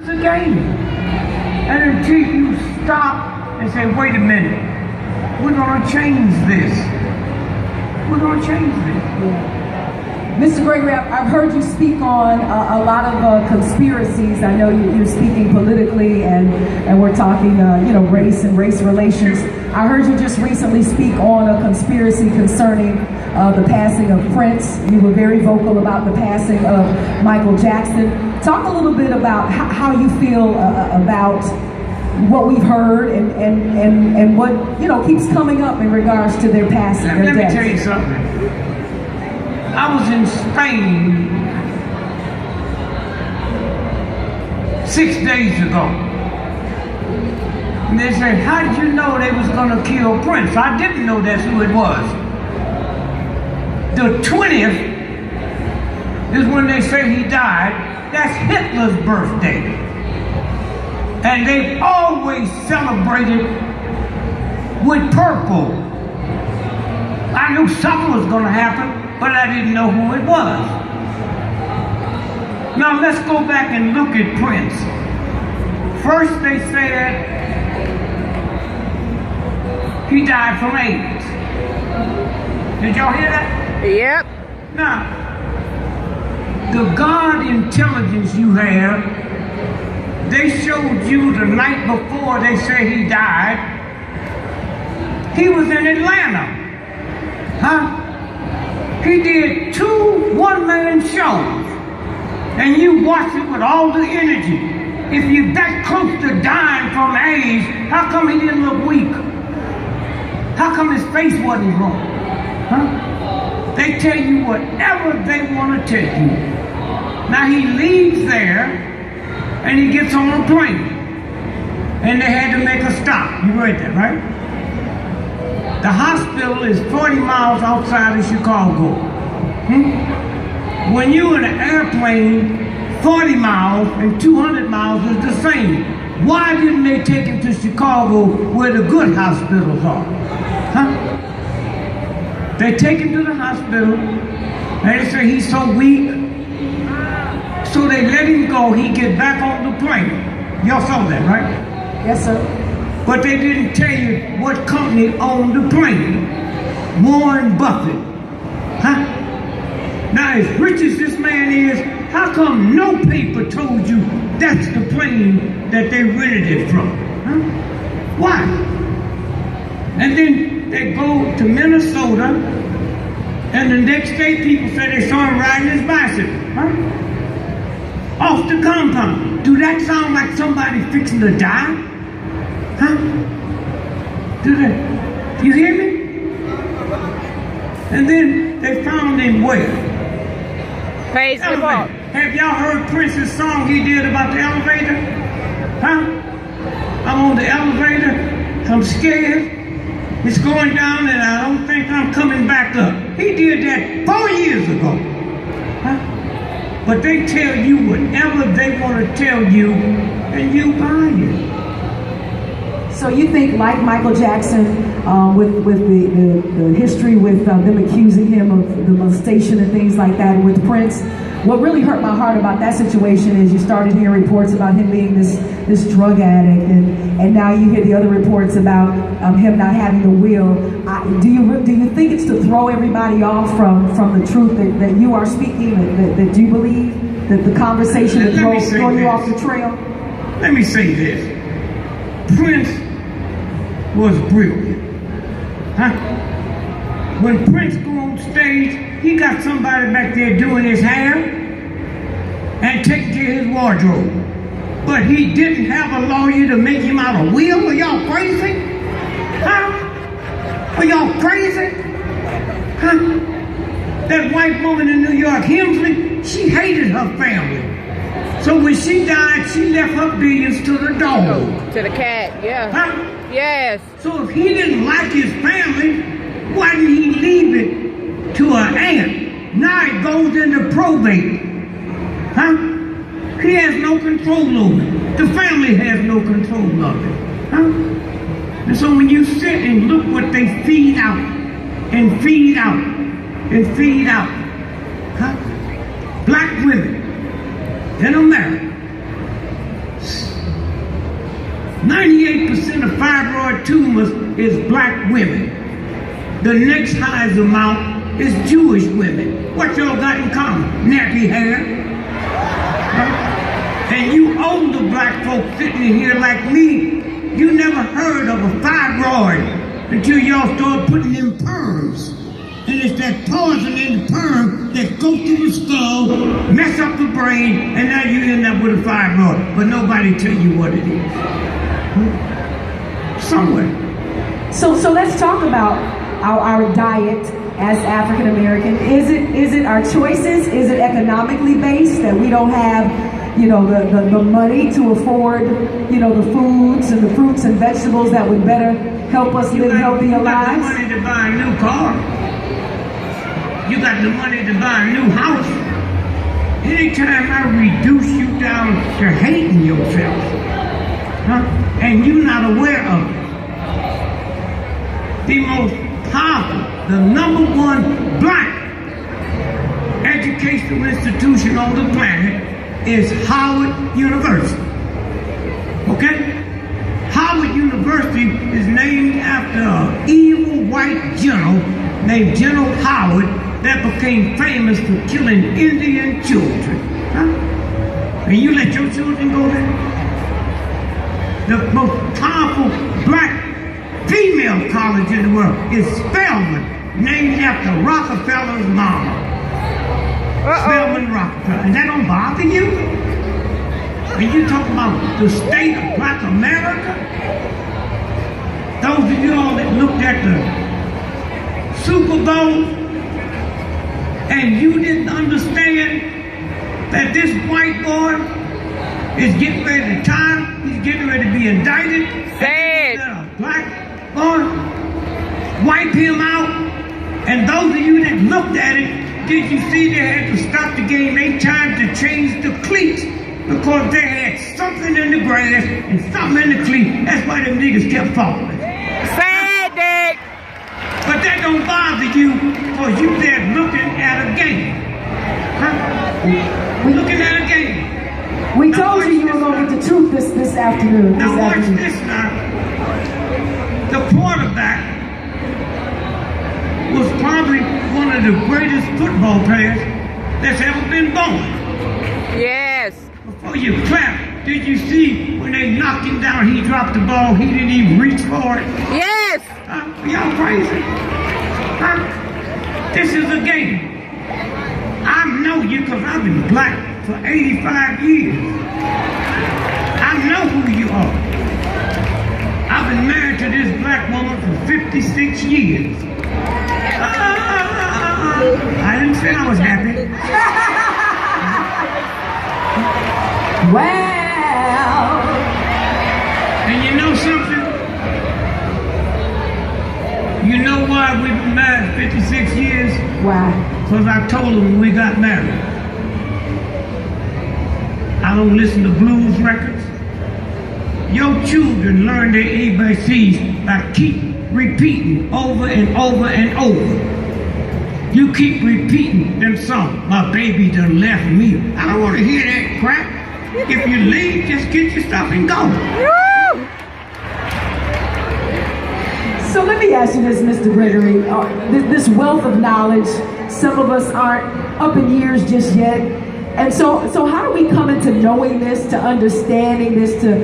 It's a game. And until you stop and say, wait a minute, we're going to change this. We're going to change this. Yeah. Mr. Gregory, I've heard you speak on a lot of conspiracies. I know you're speaking politically, and we're talking, race and race relations. I heard you just recently speak on a conspiracy concerning the passing of Prince. You were very vocal about the passing of Michael Jackson. Talk a little bit about how you feel about what we've heard and what keeps coming up in regards to their passing. Let me tell you something. I was in Spain 6 days ago. And they said, how did you know they was going to kill Prince? I didn't know that's who it was. The 20th is when they say he died. That's Hitler's birthday. And they've always celebrated with purple. I knew something was going to happen, but I didn't know who it was. Now let's go back and look at Prince. First they said he died from AIDS. Did y'all hear that? Yep. Now, the God intelligence you have, they showed you the night before they said he died, he was in Atlanta. Huh? He did 2 one-man shows, and you watch it with all the energy. If you're that close to dying from AIDS, how come he didn't look weak? How come his face wasn't wrong? Huh? They tell you whatever they want to tell you. Now he leaves there, and he gets on a plane, and they had to make a stop. You read that, right? The hospital is 40 miles outside of Chicago. When you're in an airplane, 40 miles and 200 miles is the same. Why didn't they take him to Chicago where the good hospitals are? Huh? They take him to the hospital, and they say he's so weak, so they let him go. He get back on the plane. Y'all saw that, right? Yes, sir. But they didn't tell you what company owned the plane. Warren Buffett. Huh? Now, as rich as this man is, how come no paper told you that's the plane that they rented it from? Huh? Why? And then they go to Minnesota, and the next day people say they saw him riding his bicycle. Huh? Off the compound. Do that sound like somebody fixing to die? Huh? You hear me? And then they found him where? Praise the Lord. Have y'all heard Prince's song he did about the elevator? Huh? I'm on the elevator. I'm scared. It's going down and I don't think I'm coming back up. He did that 4 years ago. Huh? But they tell you whatever they want to tell you, and you buy it. So you think, like Michael Jackson, with the history with them accusing him of the molestation and things like that, and with Prince, what really hurt my heart about that situation is you started hearing reports about him being this drug addict, and now you hear the other reports about him not having the will. Do you think it's to throw everybody off from the truth that you are speaking, that you believe, that the conversation would throw you off the trail? Let me say this. Prince was brilliant. Huh? When Prince go on stage, he got somebody back there doing his hair and taking care of his wardrobe. But he didn't have a lawyer to make him out a will. Are y'all crazy? Huh? Are y'all crazy? Huh? That white woman in New York, Hemsley, she hated her family. So when she died, she left her billions to the dog. To the cat, yeah. Huh? Yes. So if he didn't like his family, why didn't he leave it to an aunt? Now it goes into probate. Huh? He has no control over it. The family has no control of it. Huh? And so when you sit and look what they feed out, and feed out, and feed out, huh? Black women in America 98% of fibroid tumors is black women. The next highest amount is Jewish women. What y'all got in common? Nappy hair. Huh? And you older black folks sitting in here like me, you never heard of a fibroid until y'all start putting in perms. And it's that poison in the perm that goes through the skull, mess up the brain, and now you end up with a fibroid. But nobody tell you what it is. Somewhere. So let's talk about our diet as African American. Is it our choices? Is it economically based that we don't have, you know, the money to afford, you know, the foods and the fruits and vegetables that would better help us live healthier lives? You got the money to buy a new car. You got the money to buy a new house. Anytime I reduce you down to hating yourself, huh, and you're not aware of it, the most powerful, the number one black educational institution on the planet is Howard University. Okay? Howard University is named after an evil white general named General Howard that became famous for killing Indian children. Huh? And you let your children go there? The most powerful black female college in the world is Spelman, named after Rockefeller's mom. Spelman Rockefeller. And that don't bother you? And you talking about the state of black America? Those of you all that looked at the Super Bowl and you didn't understand that this white boy is getting ready to die, he's getting ready to be indicted, and a black boy wipe him out. And those of you that looked at it, did you see they had to stop the game 8 times to change the cleats because they had something in the grass and something in the cleat? That's why them niggas kept falling. Sad, Dick. But that don't bother you because you there looking at a game. Huh? Looking at a game. We told you were going to get the truth this afternoon. Now watch this now. The quarterback was probably one of the greatest football players that's ever been born. Yes. Before you clap, did you see when they knocked him down, he dropped the ball, he didn't even reach for it? Yes. Y'all crazy? Huh? This is a game. I know you because I've been black for 85 years. I know who you are. I've been married to this black woman for 56 years. I didn't say I was happy. Well. And you know something? You know why we've been married 56 years? Why? Because I told her when we got married, I don't listen to blues records. Your children learn their ABCs by keep repeating over and over and over. You keep repeating them songs. My baby done left me. I don't want to hear that crap. If you leave, just get your stuff and go. So let me ask you this, Mr. Gregory. This wealth of knowledge, some of us aren't up in years just yet. And so how do we come into knowing this, to understanding this, to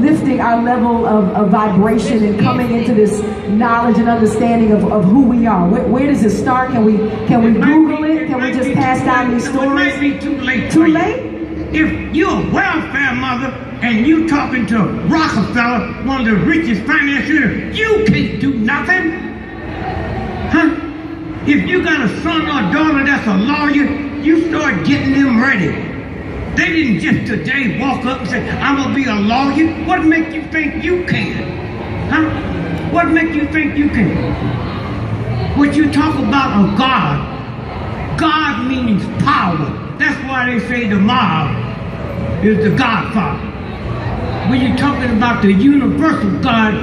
lifting our level of vibration and coming into this knowledge and understanding of who we are? Where does it start? Can we Google it? Can we just pass down these stories? It might be too late. Too late? If you're a welfare mother and you talking to Rockefeller, one of the richest financiers, you can't do nothing. Huh? If you got a son or daughter that's a lawyer, you start getting them ready. They didn't just today walk up and say, I'm going to be a lawyer. What make you think you can? Huh? What make you think you can? What you talk about a God. God means power. That's why they say the mob is the Godfather. When you're talking about the universal God,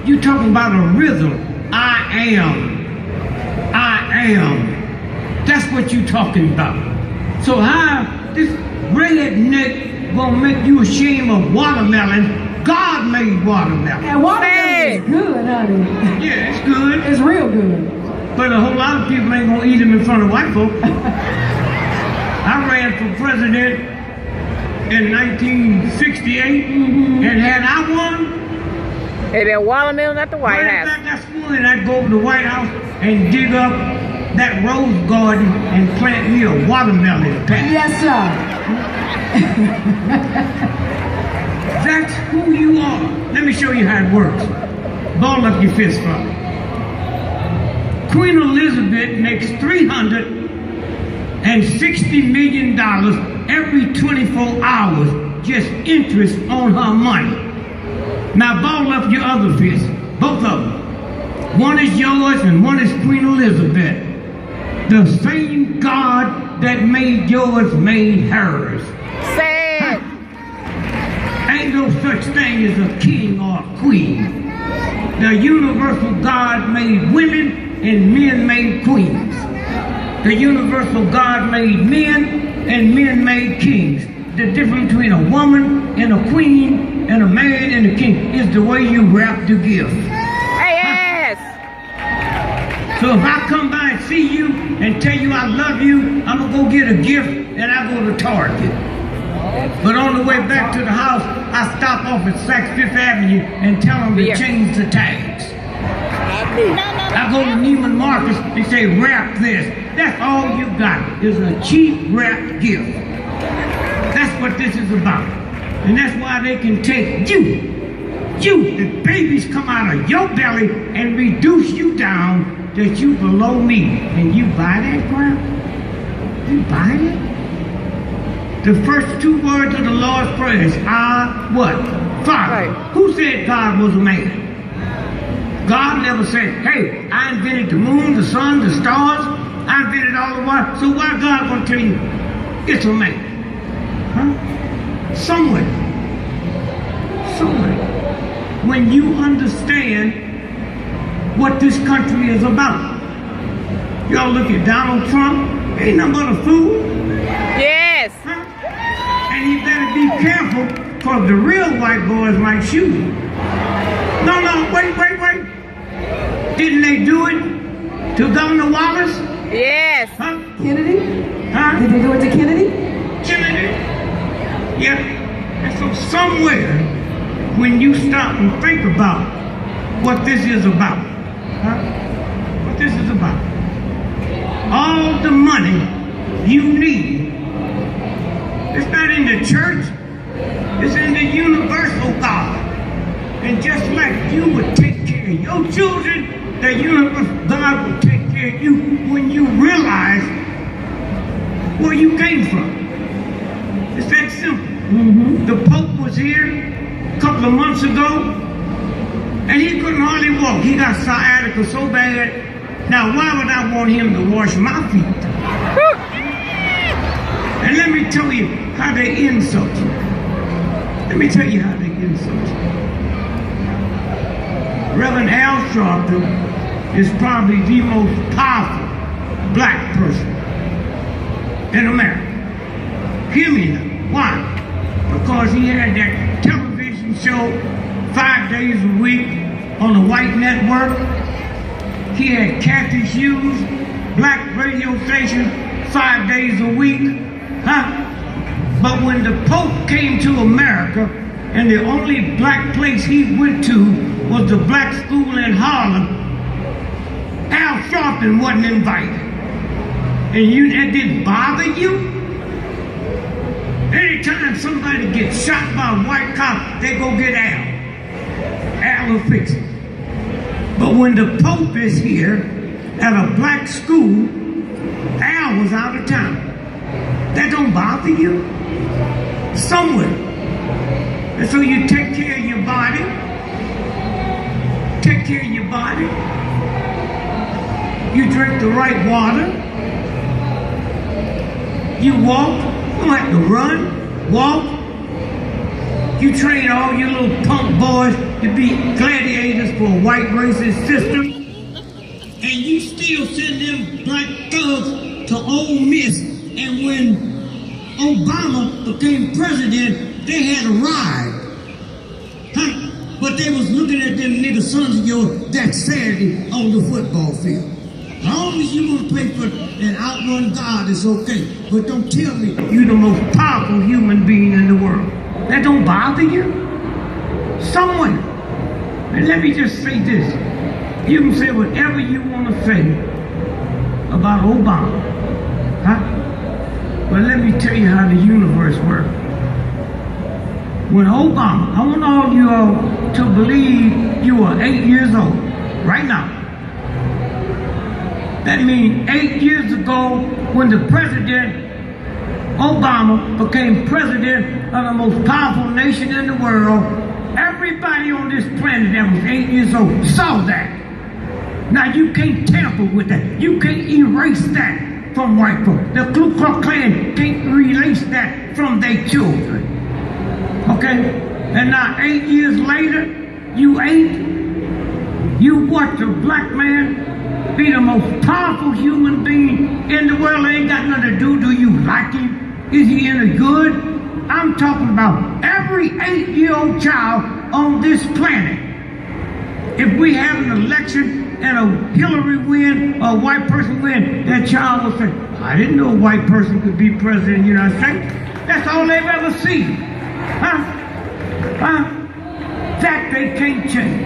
you're talking about a rhythm. I am. That's what you're talking about. So how this redneck gonna make you ashamed of watermelon God made watermelon. And watermelon is good, honey. Yeah, it's good. It's real good. But a whole lot of people ain't gonna eat them in front of white folk. I ran for president in 1968, and had I won, And then watermelon at the White House. That's one. I'd go over to the White House and dig up that rose garden and plant me a watermelon patch. Yes, sir. That's who you are. Let me show you how it works. Ball up your fist for me. Queen Elizabeth makes $360 million every 24 hours just interest on her money. Now ball up your other fist, both of them. One is yours and one is Queen Elizabeth. The same God that made yours made hers. Sad. Ain't no such thing as a king or a queen. The universal God made women and men made queens. The universal God made men and men made kings. The difference between a woman and a queen and a man and a king is the way you wrap the gift. Yes. So if I come by and see you and tell you I love you, I'm gonna go get a gift and I go to Target. But on the way back to the house, I stop off at Saks Fifth Avenue and tell them to change the tags. I go to Neiman Marcus and say, wrap this. That's all you got is a cheap wrapped gift. That's what this is about. And that's why they can take you, the babies come out of your belly and reduce you down that you below me. And you buy that crap? You buy it? The first two words of the Lord's Prayer is, what? Father. Right. Who said God was a man? God never said, hey, I invented the moon, the sun, the stars. I invented all the water. So why God gonna tell you it's a man? Huh? Somewhere. When you understand what this country is about. Y'all look at Donald Trump, ain't nothing but a fool. Yes. Huh? And he better be careful, because the real white boys might shoot him. No, wait. Didn't they do it to Governor Wallace? Yes. Huh? Kennedy? Huh? Did they do it to Kennedy? Kennedy. Yeah. And so somewhere, when you stop and think about what this is about, what this is about, all the money you need, it's not in the church, it's in the universal God. And just like you would take care of your children, the universal God will take care of you when you realize where you came from. It's that simple. The Pope was here a couple of months ago, and he couldn't hardly walk. He got sciatica so bad. Now, why would I want him to wash my feet? And let me tell you how they insult you. Reverend Al Sharpton is probably the most powerful black person in America. Hear me now. Why? Because he had that television show 5 days a week on the white network. He had Kathy Hughes, black radio station, 5 days a week. But when the Pope came to America, and the only black place he went to was the black school in Harlem, Al Sharpton wasn't invited. And that didn't bother you? Anytime somebody gets shot by a white cop, they go get Al. Al will fix it. But when the Pope is here at a black school, Al was out of town. That don't bother you? Somewhere. And so you take care of your body. Take care of your body. You drink the right water. You walk. You don't have to run. Walk. You train all your little punk boys to be gladiators for a white racist system. And you still send them black thugs to Ole Miss. And when Obama became president, they had a ride. they was looking at them nigger sons of yours that Saturday on the football field. As long as you want to play for and outrun God, it's okay. But don't tell me you're the most powerful human being in the world. That don't bother you? Someone. And let me just say this. You can say whatever you want to say about Obama. But let me tell you how the universe works. When Obama, I want all you all to believe you are 8 years old right now. That means 8 years ago, when the president, Obama, became president of the most powerful nation in the world, everybody on this planet that was 8 years old saw that. Now you can't tamper with that. You can't erase that from white folks. The Ku Klux Klan can't erase that from their children. Okay? And now 8 years later, you watch a black man be the most powerful human being in the world. It ain't got nothing to do you like him? Is he any good? I'm talking about every 8-year-old child on this planet. If we have an election and a Hillary win or a white person win, that child will say, I didn't know a white person could be president of the United States. That's all they've ever seen. That they can't change.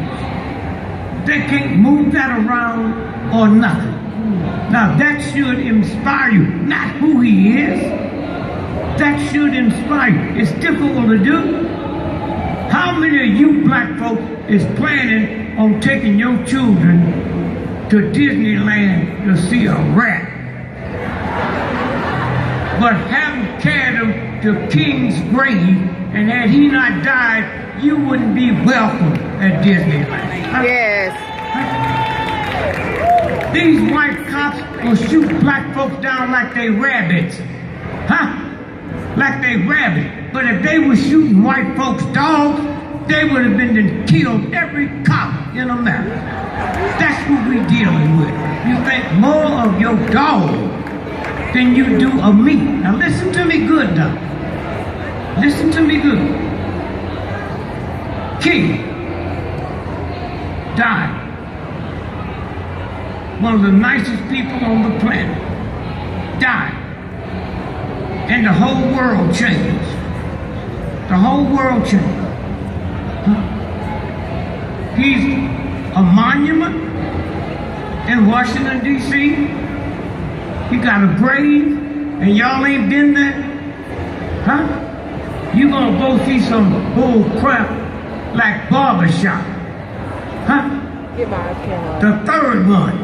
They can't move that around or nothing. Now that should inspire you, not who he is. That should inspire you. It's difficult to do. How many of you black folks is planning on taking your children to Disneyland to see a rat, but haven't carried them to King's grave, and had he not died, you wouldn't be welcome at Disneyland? Yes. These white cops will shoot black folks down like they rabbits. Like they rabbits. But if they were shooting white folks' dogs, they would have been killed every cop in America. That's what we're dealing with. You think more of your dog than you do of me. Now listen to me good now. Listen to me good. King died. One of the nicest people on the planet died. And the whole world changed. The whole world changed. He's a monument in Washington, D.C. He got a grave, and y'all ain't been there? You gonna go see some bull crap like Barbershop? The third one.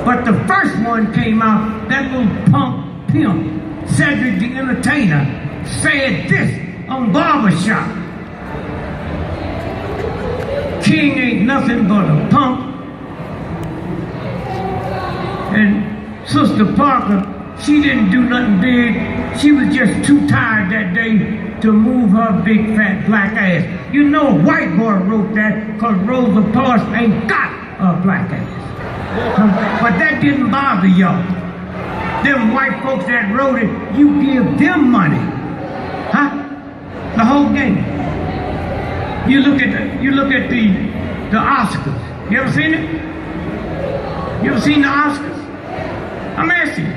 But the first one came out, that little punk pimp, Cedric the Entertainer, said this on Barbershop. King ain't nothing but a punk. And Sister Parker, she didn't do nothing big. She was just too tired that day to move her big fat black ass. You know a white boy wrote that because Rosa Parks ain't got a black ass. But that didn't bother y'all. Them white folks that wrote it, you give them money. The whole game. You look at the Oscars. You ever seen it? You ever seen the Oscars? I'm asking you.